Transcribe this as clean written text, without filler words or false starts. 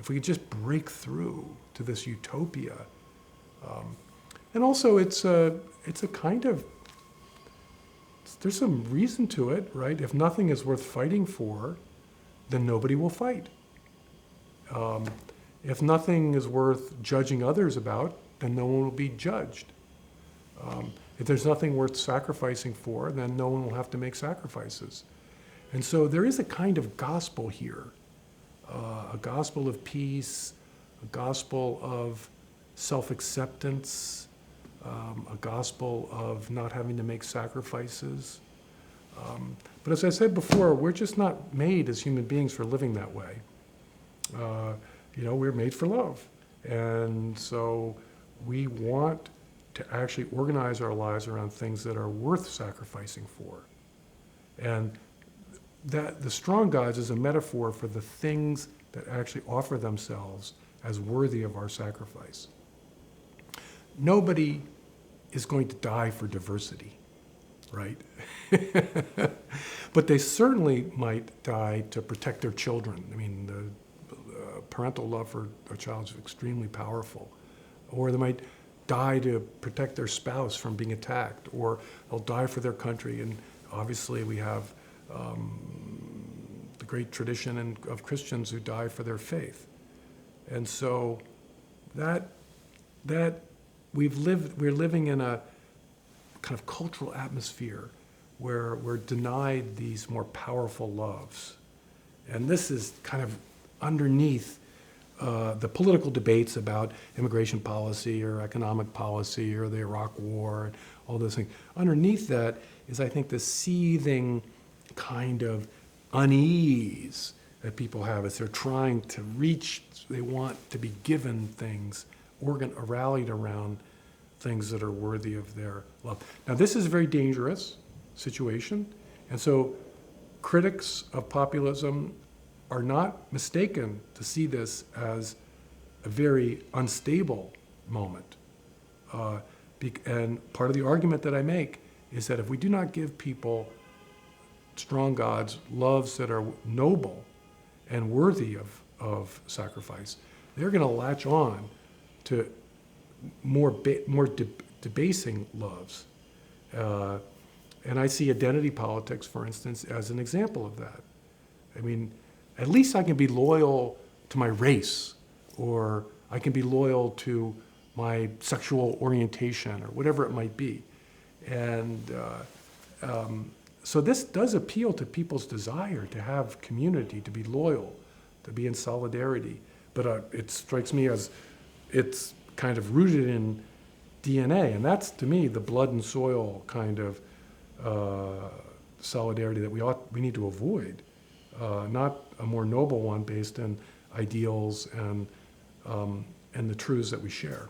if we could just break through to this utopia. And also it's a kind of, there's some reason to it, right? If nothing is worth fighting for, then nobody will fight. If nothing is worth judging others about, then no one will be judged. If there's nothing worth sacrificing for, then no one will have to make sacrifices. And so there is a kind of gospel here, a gospel of peace, a gospel of self-acceptance, a gospel of not having to make sacrifices. But as I said before, we're just not made as human beings for living that way. We're made for love. And so we want to actually organize our lives around things that are worth sacrificing for. And that the strong gods is a metaphor for the things that actually offer themselves as worthy of our sacrifice. Nobody is going to die for diversity, right? But they certainly might die to protect their children. I mean, the parental love for a child is extremely powerful. Or they might die to protect their spouse from being attacked, or they'll die for their country. And obviously we have the great tradition of Christians who die for their faith. And so that we're living in a kind of cultural atmosphere where we're denied these more powerful loves. And this is kind of underneath the political debates about immigration policy or economic policy or the Iraq War and all those things. Underneath that is, I think, the seething kind of unease that people have as they're trying to reach, they want to be given things, rallied around things that are worthy of their love. Now, this is a very dangerous situation, and so critics of populism are not mistaken to see this as a very unstable moment. And part of the argument that I make is that if we do not give people strong gods, loves that are noble and worthy of sacrifice, they're going to latch on to more debasing loves. And I see identity politics, for instance, as an example of that. I mean, at least I can be loyal to my race, or I can be loyal to my sexual orientation, or whatever it might be. And so this does appeal to people's desire to have community, to be loyal, to be in solidarity. But it strikes me as it's kind of rooted in DNA, and that's, to me, the blood and soil kind of solidarity that we need to avoid, not a more noble one based on ideals and the truths that we share.